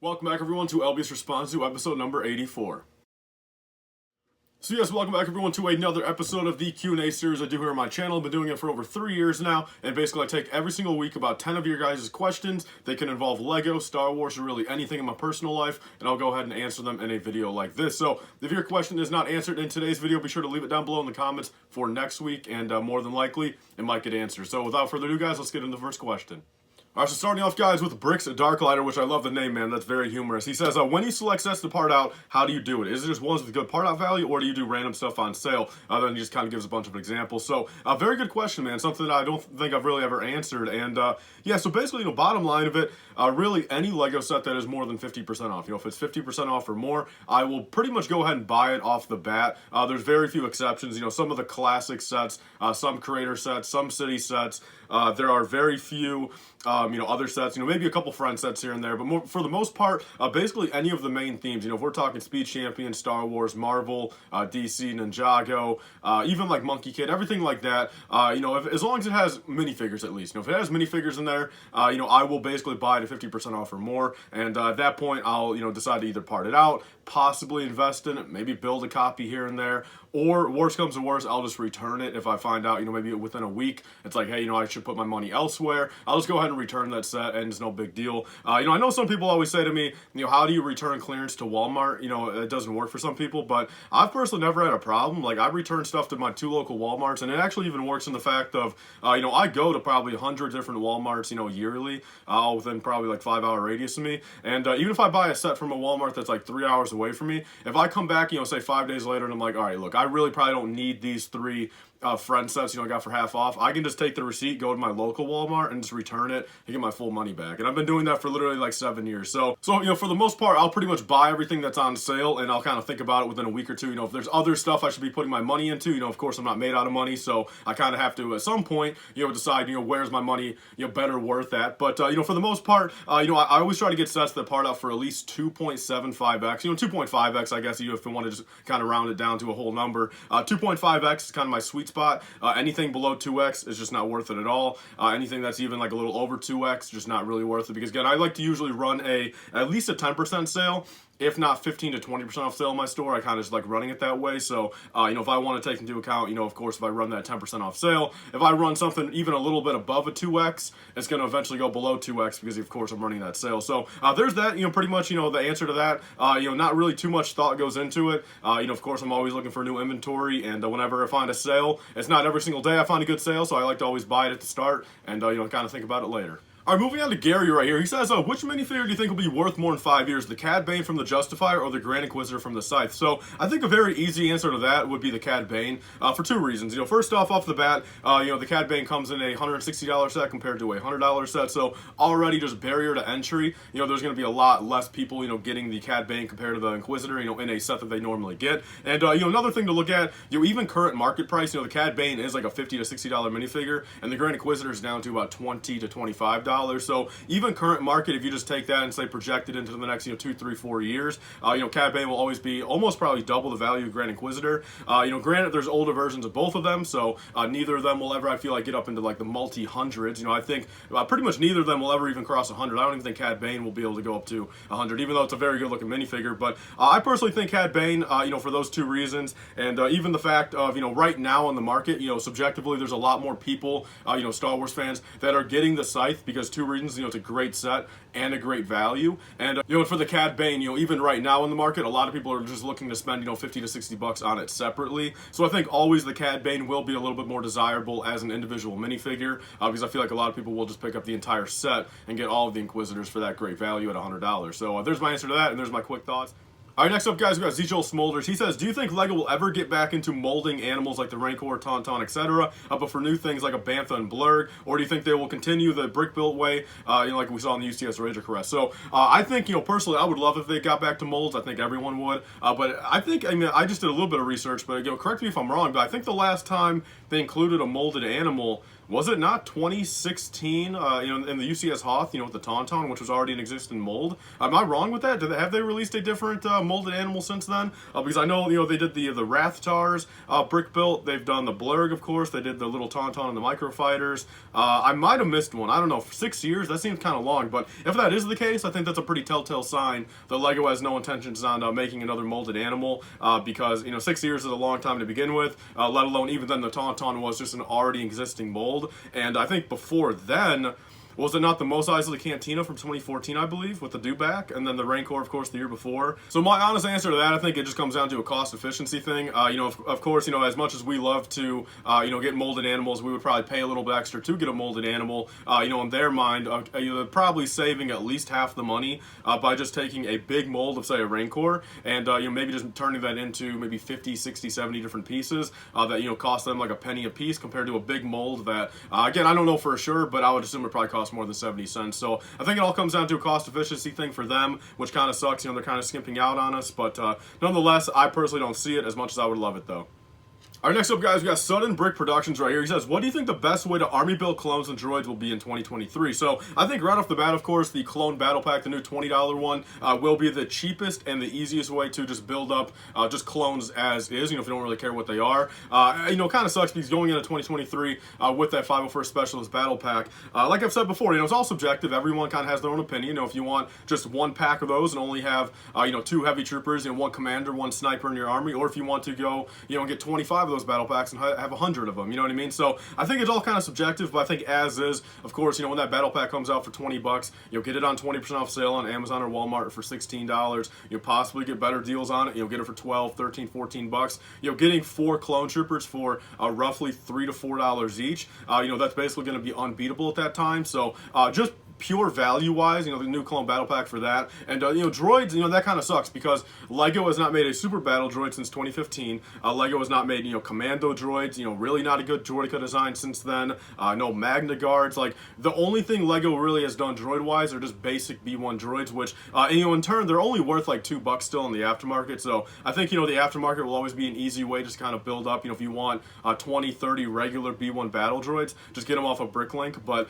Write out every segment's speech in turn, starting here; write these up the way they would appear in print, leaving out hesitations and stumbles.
Welcome back everyone to LBS Response to episode number 84. So yes, welcome back everyone to another episode of the Q&A series I do here on my channel. I've been doing it for over 3 years now, and basically I take every single week about 10 of your guys' questions. They can involve LEGO, Star Wars, or really anything in my personal life, and I'll go ahead and answer them in a video like this. So if your question is not answered in today's video, be sure to leave it down below in the comments for next week, and more than likely, it might get answered. So without further ado guys, let's get into the first question. Alright, so starting off, guys, with Bricks Darklighter, which I love the name, man. That's very humorous. He says, when you select sets to part out, how do you do it? Is it just ones with good part out value, or do you do random stuff on sale? Then he just kind of gives a bunch of examples. So, very good question, man. Something that I don't think I've really ever answered. And, yeah, so basically, bottom line of it, really any LEGO set that is more than 50% off. If it's 50% off or more, I will pretty much go ahead and buy it off the bat. There's very few exceptions. Some of the classic sets, some creator sets, some city sets. There are very few, other sets, maybe a couple friend sets here and there, but for the most part, basically any of the main themes, if we're talking Speed Champion, Star Wars, Marvel, DC, Ninjago, even like Monkey Kid, everything like that, as long as it has minifigures at least, if it has minifigures in there, I will basically buy it at 50% off or more, and at that point, I'll, decide to either part it out, possibly invest in it, maybe build a copy here and there, or worst comes to worst, I'll just return it if I find out, maybe within a week, it's like, hey, I should put my money elsewhere. I'll just go ahead and return that set, and it's no big deal. I know some people always say to me, how do you return clearance to Walmart? It doesn't work for some people, but I've personally never had a problem. Like, I return stuff to my 2 local Walmarts, and it actually even works in the fact of, I go to probably 100 different Walmarts, yearly, within probably like 5-hour radius of me, and even if I buy a set from a Walmart that's like 3 hours away from me, if I come back, say 5 days later, and I'm like, all right, look, I really probably don't need these 3 friend sets, I got for half off. I can just take the receipt, go to my local Walmart, and just return it and get my full money back. And I've been doing that for literally like 7 years. So for the most part, I'll pretty much buy everything that's on sale, and I'll kind of think about it within a week or two. If there's other stuff I should be putting my money into, of course I'm not made out of money, so I kind of have to at some point, decide, where's my money, better worth at. But for the most part, I always try to get sets that part out for at least 2.75x. 2.5x, I guess, if you want to just kind of round it down to a whole number. 2.5x is kind of my sweet spot. Anything below 2x is just not worth it at all. Anything that's even like a little over 2x, just not really worth it, because again, I like to usually run at least a 10% sale, if not 15 to 20% off sale in my store. I kind of just like running it that way. So, if I want to take into account, of course, if I run that 10% off sale, if I run something even a little bit above a 2x, it's going to eventually go below 2x because, of course, I'm running that sale. So, there's that, pretty much, the answer to that. Not really too much thought goes into it. Of course, I'm always looking for new inventory, and whenever I find a sale, it's not every single day I find a good sale, so I like to always buy it at the start and, kind of think about it later. Alright, moving on to Gary right here. He says, which minifigure do you think will be worth more in 5 years? The Cad Bane from the Justifier or the Grand Inquisitor from the Scythe? So, I think a very easy answer to that would be the Cad Bane, for 2 reasons. First off the bat, the Cad Bane comes in a $160 set compared to a $100 set, so already just barrier to entry, there's going to be a lot less people, getting the Cad Bane compared to the Inquisitor, in a set that they normally get. And, another thing to look at, even current market price, the Cad Bane is like a $50 to $60 minifigure, and the Grand Inquisitor is down to about $20 to $25. So even current market, if you just take that and say project it into the next 2, 3, 4 years, Cad Bane will always be almost probably double the value of Grand Inquisitor. Granted, there's older versions of both of them, so neither of them will ever, I feel like, get up into like the multi-hundreds. I think pretty much neither of them will ever even cross 100. I don't even think Cad Bane will be able to go up to 100, even though it's a very good looking minifigure. But I personally think Cad Bane, for those 2 reasons, and even the fact of right now on the market, subjectively there's a lot more people, Star Wars fans that are getting the Scythe because 2 reasons. It's a great set and a great value. And, for the Cad Bane, even right now in the market, a lot of people are just looking to spend, 50 to 60 bucks on it separately. So I think always the Cad Bane will be a little bit more desirable as an individual minifigure, because I feel like a lot of people will just pick up the entire set and get all of the Inquisitors for that great value at $100. So there's my answer to that, and there's my quick thoughts. Alright, next up, guys, we got Zjoel Smolders. He says, do you think LEGO will ever get back into molding animals like the Rancor, Tauntaun, etc., but for new things like a Bantha and Blurg, or do you think they will continue the brick-built way, like we saw in the UCS Razor Crest? So, I think, personally, I would love if they got back to molds. I think everyone would. But I think, I just did a little bit of research, but, correct me if I'm wrong, but I think the last time they included a molded animal was it not 2016, in the UCS Hoth, with the Tauntaun, which was already an existing mold? Am I wrong with that? Have they released a different molded animal since then? Because I know, they did the Rathtars brick built. They've done the Blurg, of course. They did the little Tauntaun and the Microfighters. I might have missed one. I don't know. For 6 years, that seems kind of long. But if that is the case, I think that's a pretty telltale sign that LEGO has no intentions on making another molded animal. Because 6 years is a long time to begin with. Let alone even then the Tauntaun was just an already existing mold. And I think before then, was it not the Mos Eisley Cantina from 2014, I believe, with the Dewback, and then the Rancor, of course, the year before? So my honest answer to that, I think it just comes down to a cost efficiency thing. Of course, as much as we love to, get molded animals, we would probably pay a little bit extra to get a molded animal. In their mind, they're probably saving at least half the money by just taking a big mold of, say, a Rancor, and maybe just turning that into maybe 50, 60, 70 different pieces that cost them like a penny a piece compared to a big mold that, again, I don't know for sure, but I would assume it probably costs more than 70 cents. So I think it all comes down to a cost efficiency thing for them, which kind of sucks. They're kind of skimping out on us, but nonetheless, I personally don't see it as much as I would love it though. All right, next up, guys, we got Sudden Brick Productions right here. He says, what do you think the best way to army build clones and droids will be in 2023? So I think right off the bat, of course, the Clone Battle Pack, the new $20 one, will be the cheapest and the easiest way to just build up just clones as is, if you don't really care what they are. Kind of sucks because going into 2023 with that 501st Specialist Battle Pack, like I've said before, it's all subjective. Everyone kind of has their own opinion. If you want just one pack of those and only have, 2 heavy troopers and 1 commander, 1 sniper in your army, or if you want to go, and get 25 of those battle packs and have 100 of them, you know what I mean? So I think it's all kind of subjective, but I think as is, of course, when that battle pack comes out for 20 bucks, get it on 20% off sale on Amazon or Walmart for $16. You'll possibly get better deals on it. You'll get it for 12, 13, 14 bucks. Getting 4 clone troopers for roughly $3 to $4 each. That's basically going to be unbeatable at that time. So just pure value-wise, the new Clone Battle Pack for that. And, droids, that kind of sucks because LEGO has not made a Super Battle droid since 2015. LEGO has not made, Commando droids, really not a good droideka design since then. No Magna Guards. Like, the only thing LEGO really has done droid-wise are just basic B1 droids, which, in turn, they're only worth like $2 still in the aftermarket. So I think, the aftermarket will always be an easy way to just kind of build up. If you want 20, 30 regular B1 battle droids, just get them off of Bricklink. But,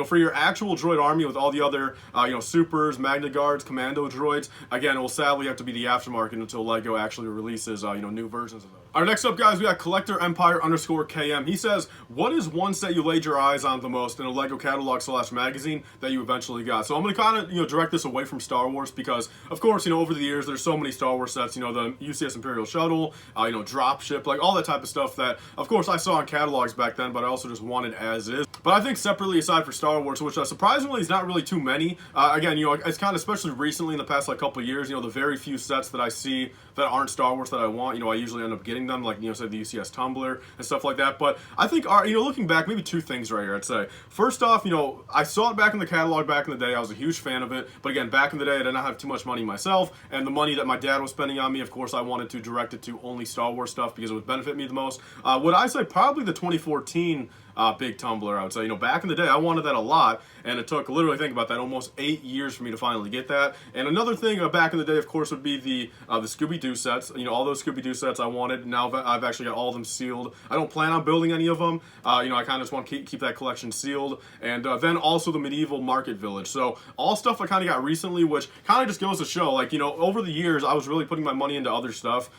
for your actual droid army, with all the other, supers, Magna Guards, Commando droids, again, it will sadly have to be the aftermarket until LEGO actually releases, new versions of those. All right, next up, guys, we got Collector Empire _KM. He says, what is one set you laid your eyes on the most in a LEGO catalog / magazine that you eventually got? So I'm going to kind of, direct this away from Star Wars because, of course, over the years, there's so many Star Wars sets, the UCS Imperial Shuttle, Dropship, like all that type of stuff that, of course, I saw in catalogs back then, but I also just wanted as is. But I think separately, aside for Star Wars, which surprisingly is not really too many, again, it's kind of, especially recently in the past, like, couple of years, the very few sets that I see that aren't Star Wars that I want, I usually end up getting them, like, say the UCS Tumbler and stuff like that. But I think, looking back, maybe 2 things right here, I'd say. First off, I saw it back in the catalog back in the day. I was a huge fan of it. But again, back in the day, I did not have too much money myself. And the money that my dad was spending on me, of course, I wanted to direct it to only Star Wars stuff because it would benefit me the most. Would I say probably the 2014 big tumbler, I would say. Back in the day, I wanted that a lot, and it took, literally, think about that, almost 8 years for me to finally get that. And another thing back in the day, of course, would be the Scooby-Doo sets. All those Scooby-Doo sets I wanted. Now I've actually got all of them sealed. I don't plan on building any of them. I kind of just want to keep that collection sealed. And then also the Medieval Market Village. So all stuff I kind of got recently, which kind of just goes to show, like, over the years, I was really putting my money into other stuff.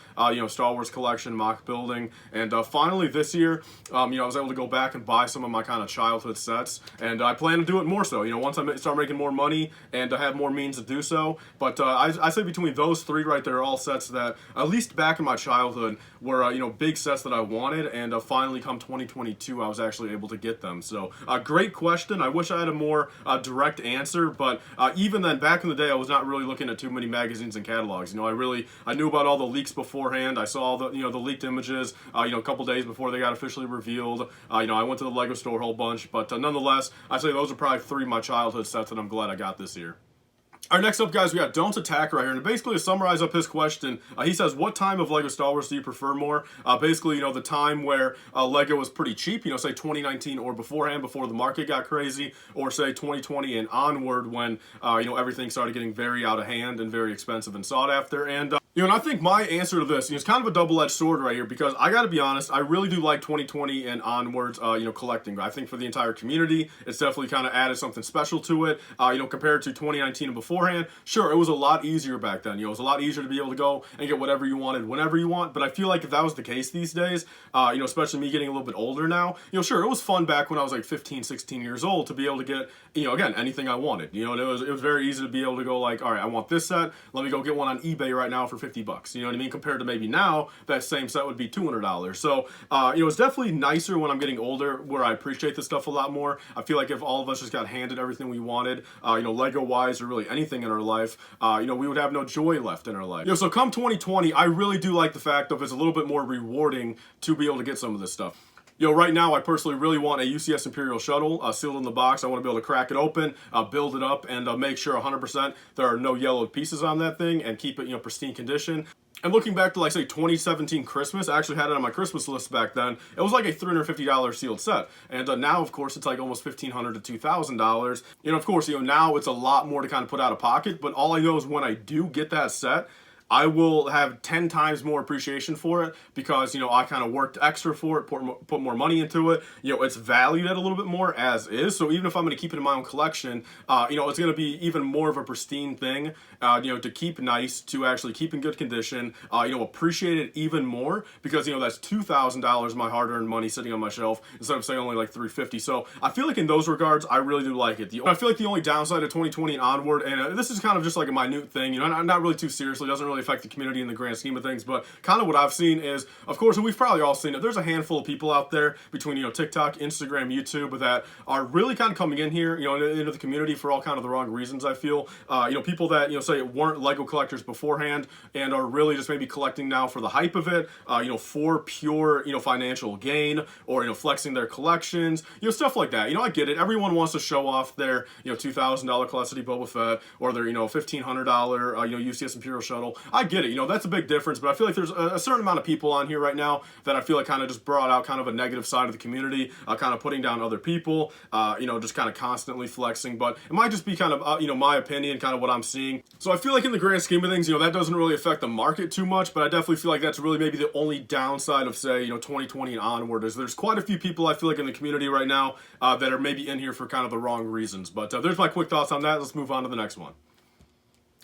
Star Wars collection, mock building. And finally this year, I was able to go back and buy some of my kind of childhood sets, and I plan to do it more so, once I start making more money and I have more means to do so. But I say between those 3 right there are all sets that, at least back in my childhood, were, big sets that I wanted, and finally come 2022, I was actually able to get them. So, great question. I wish I had a more direct answer, but even then, back in the day, I was not really looking at too many magazines and catalogs. I knew about all the leaks beforehand. I saw all the, the leaked images, a couple days before they got officially revealed. I went to the LEGO store a whole bunch, but nonetheless, I say those are probably 3 of my childhood sets that I'm glad I got this year. All right, next up, guys, we got Don't Attack right here. And basically, to summarize up his question, he says, what time of LEGO Star Wars do you prefer more? Basically, the time where LEGO was pretty cheap, say 2019 or beforehand, before the market got crazy, or say 2020 and onward when, everything started getting very out of hand and very expensive and sought after. And, And I think my answer to this is kind of a double-edged sword right here, because I got to be honest, I really do like 2020 and onwards, collecting. I think for the entire community, it's definitely kind of added something special to it, compared to 2019 and beforehand. Sure, it was a lot easier back then. It was a lot easier to be able to go and get whatever you wanted whenever you want, but I feel like if that was the case these days, especially me getting a little bit older now, sure, it was fun back when I was like 15, 16 years old to be able to get, again, anything I wanted. It was very easy to be able to go like, all right, I want this set, let me go get one on eBay right now for $50. You know what I mean? Compared to maybe now, that same set would be $200. So, it's definitely nicer when I'm getting older, where I appreciate this stuff a lot more. I feel like if all of us just got handed everything we wanted, Lego-wise or really anything in our life, we would have no joy left in our life. So come 2020, I really do like the fact of it's a little bit more rewarding to be able to get some of this stuff. Right now, I personally really want a UCS Imperial Shuttle sealed in the box. I want to be able to crack it open, build it up, and make sure 100% there are no yellowed pieces on that thing and keep it, pristine condition. And looking back to, like, say, 2017 Christmas, I actually had it on my Christmas list back then. It was like a $350 sealed set. And now, of course, it's like almost $1,500 to $2,000. Of course, now it's a lot more to kind of put out of pocket. But all I know is when I do get that set, I will have 10 times more appreciation for it because, I kind of worked extra for it, put more money into it. It's valued at a little bit more as is. So even if I'm going to keep it in my own collection, it's going to be even more of a pristine thing, to keep nice, to actually keep in good condition, appreciate it even more because, that's $2,000 my hard-earned money sitting on my shelf instead of saying only like $350. So I feel like in those regards, I really do like it. I feel like the only downside of 2020 and onward, and this is kind of just like a minute thing, not really too seriously, doesn't really affect the community in the grand scheme of things, but kind of what I've seen is, of course, and we've probably all seen it, there's a handful of people out there between, TikTok, Instagram, YouTube, that are really kind of coming in here, into the community for all kind of the wrong reasons, I feel. People that, say weren't Lego collectors beforehand and are really just maybe collecting now for the hype of it, for pure, financial gain or, flexing their collections, stuff like that. I get it. Everyone wants to show off their, $2,000 Class City Boba Fett or their, $1,500, UCS Imperial Shuttle. I get it. That's a big difference, but I feel like there's a certain amount of people on here right now that I feel like kind of just brought out kind of a negative side of the community, kind of putting down other people, just kind of constantly flexing, but it might just be kind of, my opinion, kind of what I'm seeing. So I feel like in the grand scheme of things, that doesn't really affect the market too much, but I definitely feel like that's really maybe the only downside of, say, 2020 and onward is there's quite a few people I feel like in the community right now that are maybe in here for kind of the wrong reasons. But there's my quick thoughts on that. Let's move on to the next one.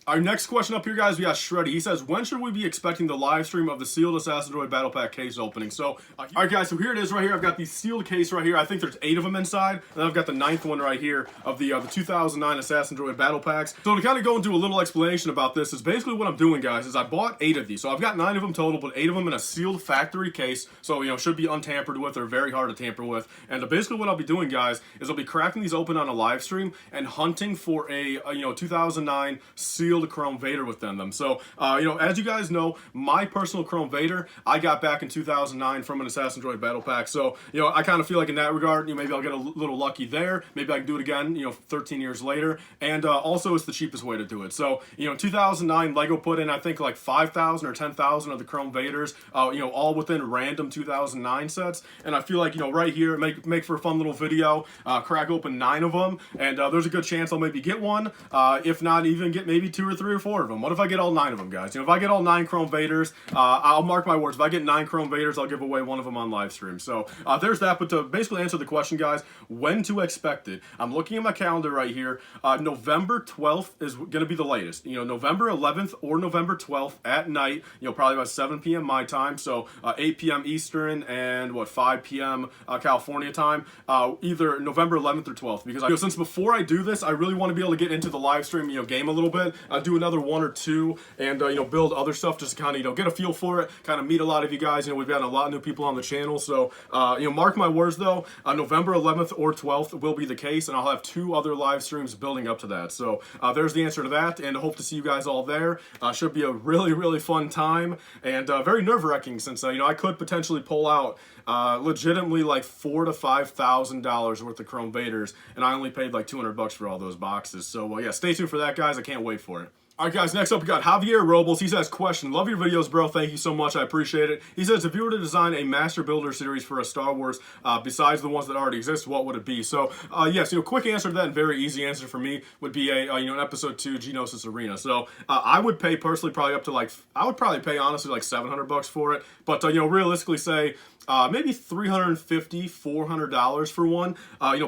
Our next question up here, guys, we got Shreddy. He says, when should we be expecting the live stream of the sealed Assassin's Droid Battle Pack case opening? So, all right, guys, so here it is right here. I've got the sealed case right here. I think there's 8 of them inside. And then I've got the 9th one right here of the 2009 Assassin's Droid Battle Packs. So to kind of go into a little explanation about this is basically what I'm doing, guys, is I bought 8 of these. So I've got 9 of them total, but 8 of them in a sealed factory case. So, should be untampered with. They're very hard to tamper with. And basically what I'll be doing, guys, is I'll be cracking these open on a live stream and hunting for a 2009 sealed Chrome Vader with them. So, as you guys know, my personal Chrome Vader, I got back in 2009 from an Assassin's Droid Battle Pack. So, I kind of feel like in that regard, maybe I'll get a little lucky there. Maybe I can do it again, 13 years later. And also, it's the cheapest way to do it. So, 2009, Lego put in, I think, like 5,000 or 10,000 of the Chrome Vaders, all within random 2009 sets. And I feel like, right here, make for a fun little video, crack open 9 of them. And there's a good chance I'll maybe get one. If not, even get maybe 2 or 3 or 4 of them. What if I get all 9 of them, guys? If I get all 9 Chrome Vaders, I'll mark my words. If I get 9 Chrome Vaders, I'll give away one of them on live stream. So there's that. But to basically answer the question, guys, when to expect it, I'm looking at my calendar right here. November 12th is going to be the latest. November 11th or November 12th at night, probably about 7 p.m. my time. So 8 p.m. Eastern and 5 p.m. California time. Either November 11th or 12th. Because since before I do this, I really want to be able to get into the live stream, game a little bit. Do another 1 or 2 and build other stuff just to kind of get a feel for it, kind of meet a lot of you guys. We've got a lot of new people on the channel, so mark my words though, November 11th or 12th will be the case, and I'll have 2 other live streams building up to that. So there's the answer to that, and I hope to see you guys all there. Should be a really fun time, and very nerve-wracking since I could potentially pull out legitimately like $4,000 to $5,000 worth of Chrome Vaders, and I only paid like $200 for all those boxes. So yeah, stay tuned for that, guys. I can't wait for it. All right, guys, next up we got Javier Robles. He says, question, love your videos, bro. Thank you so much. I appreciate it. He says, if you were to design a master builder series for a Star Wars, besides the ones that already exist, what would it be? So, yes, quick answer to that and very easy answer for me would be an episode 2 Geonosis Arena. So, I would pay personally probably up to I would probably pay honestly like $700 for it. But, realistically say, maybe $350, $400 for one.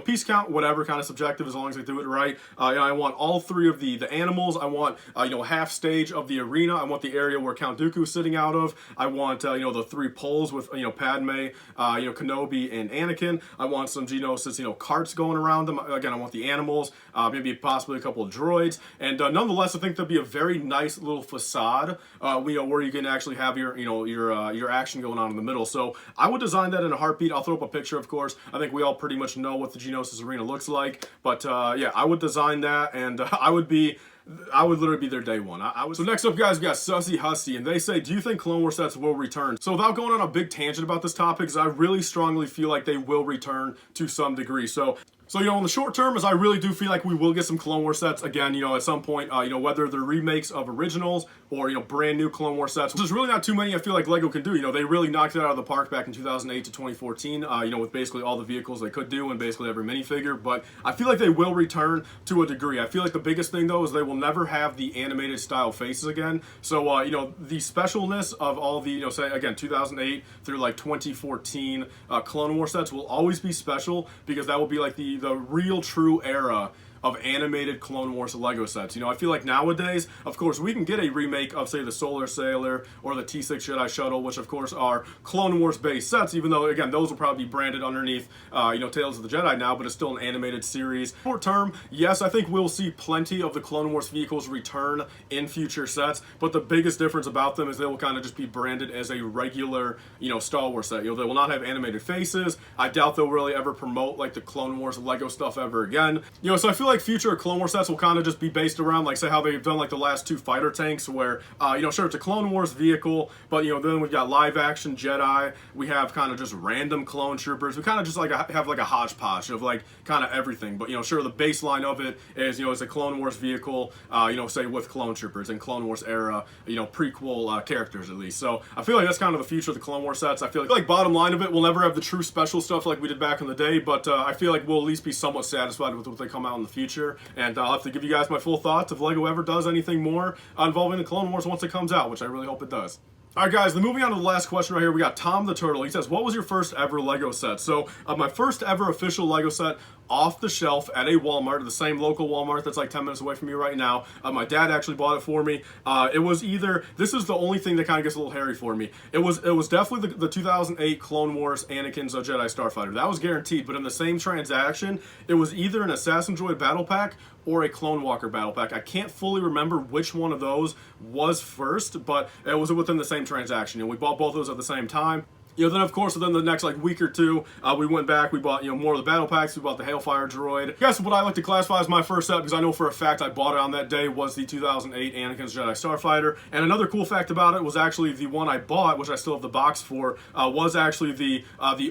Piece count, whatever, kind of subjective as long as they do it right. I want all 3 of the animals. I want, half stage of the arena. I want the area where Count Dooku is sitting out of. I want, the 3 poles with, Padme, Kenobi, and Anakin. I want some Geonosis, carts going around them. Again, I want the animals, maybe possibly a couple of droids. And nonetheless, I think there'll be a very nice little facade, where you can actually have your action going on in the middle. So I would design that in a heartbeat. I'll throw up a picture, of course. I think we all pretty much know what the Geonosis Arena looks like. But yeah, I would design that, and I would literally be there day one. So next up, guys, we got Sussy Husty, and they say, do you think Clone Wars sets will return? So without going on a big tangent about this topic, because I really strongly feel like they will return to some degree. So in the short term, I really do feel like we will get some Clone Wars sets again, at some point, whether they're remakes of originals or, brand new Clone Wars sets. There's really not too many I feel like LEGO can do. They really knocked it out of the park back in 2008 to 2014, with basically all the vehicles they could do and basically every minifigure. But I feel like they will return to a degree. I feel like the biggest thing, though, is they will never have the animated style faces again. So, the specialness of all the, say, again, 2008 through like 2014 Clone Wars sets will always be special because that will be like the real true era of animated Clone Wars LEGO sets. I feel like nowadays, of course, we can get a remake of, say, the Solar Sailor or the T6 Jedi Shuttle, which, of course, are Clone Wars-based sets, even though, again, those will probably be branded underneath, Tales of the Jedi now, but it's still an animated series. Short term, yes, I think we'll see plenty of the Clone Wars vehicles return in future sets, but the biggest difference about them is they will kind of just be branded as a regular, Star Wars set. They will not have animated faces. I doubt they'll really ever promote, like, the Clone Wars LEGO stuff ever again. So I feel like future Clone Wars sets will kind of just be based around, like, say, how they've done, like, the last 2 fighter tanks, where, sure, it's a Clone Wars vehicle, but, then we've got live-action Jedi, we have kind of just random clone troopers, we kind of just, like, have, like, a hodgepodge of, like, kind of everything, but, sure, the baseline of it is, it's a Clone Wars vehicle, say, with clone troopers and Clone Wars era, prequel characters, at least. So I feel like that's kind of the future of the Clone Wars sets. I feel like bottom line of it, we'll never have the true special stuff like we did back in the day, but I feel like we'll at least be somewhat satisfied with what they come out in the future. And I'll have to give you guys my full thoughts if LEGO ever does anything more involving the Clone Wars once it comes out, which I really hope it does. All right, guys, then moving on to the last question right here, we got Tom the Turtle. He says, what was your first ever LEGO set? So my first ever official LEGO set off the shelf at a Walmart, the same local Walmart that's like 10 minutes away from me right now. My dad actually bought it for me. It was either, this is the only thing that kind of gets a little hairy for me. It was definitely the 2008 Clone Wars Anakin's Jedi Starfighter. That was guaranteed, but in the same transaction, it was either an Assassin Droid Battle Pack or a Clone Walker Battle Pack. I can't fully remember which one of those was first, but it was within the same transaction. We bought both of those at the same time. Then of course within the next like week or two, we went back, we bought more of the battle packs, we bought the Hailfire droid. I guess what I like to classify as my first set, because I know for a fact I bought it on that day, was the 2008 Anakin's Jedi Starfighter. And another cool fact about it was actually the one I bought, which I still have the box for, was actually the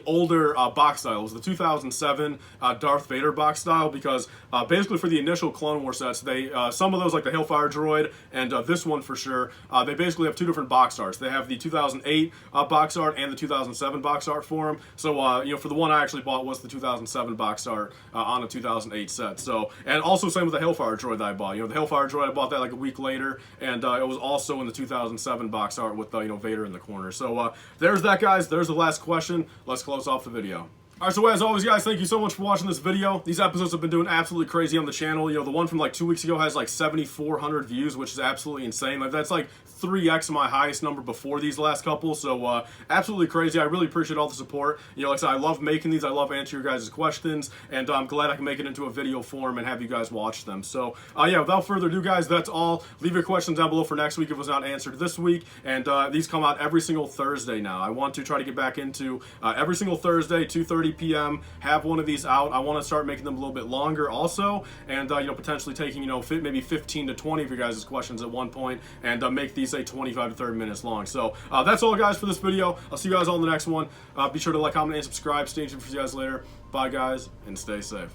older box style. It was the 2007 Darth Vader box style, because basically for the initial Clone Wars sets, they some of those like the Hailfire droid and this one for sure, they basically have 2 different box arts. They have the 2008 box art and the 2007 box art for them. So, for the one I actually bought was the 2007 box art on a 2008 set. So, and also same with the Hailfire droid that I bought. The Hailfire droid, I bought that like a week later, and it was also in the 2007 box art with, Vader in the corner. So, there's that, guys. There's the last question. Let's close off the video. Alright, so as always, guys, thank you so much for watching this video. These episodes have been doing absolutely crazy on the channel. The one from like 2 weeks ago has like 7,400 views, which is absolutely insane. Like, that's like 3x my highest number before these last couple, so absolutely crazy. I really appreciate all the support. Like I said, I love making these. I love answering your guys' questions, and I'm glad I can make it into a video form and have you guys watch them. So, yeah, without further ado, guys, that's all. Leave your questions down below for next week if it was not answered this week, and these come out every single Thursday now. I want to try to get back into every single Thursday, 2:30 p.m., have one of these out. I want to start making them a little bit longer also, and potentially taking maybe 15 to 20 of your guys' questions at one point, and make these say 25 to 30 minutes long. So that's all, guys, for this video. I'll see you guys all in the next one. Be sure to like, comment, and subscribe. Stay tuned for you guys later. Bye, guys, and stay safe.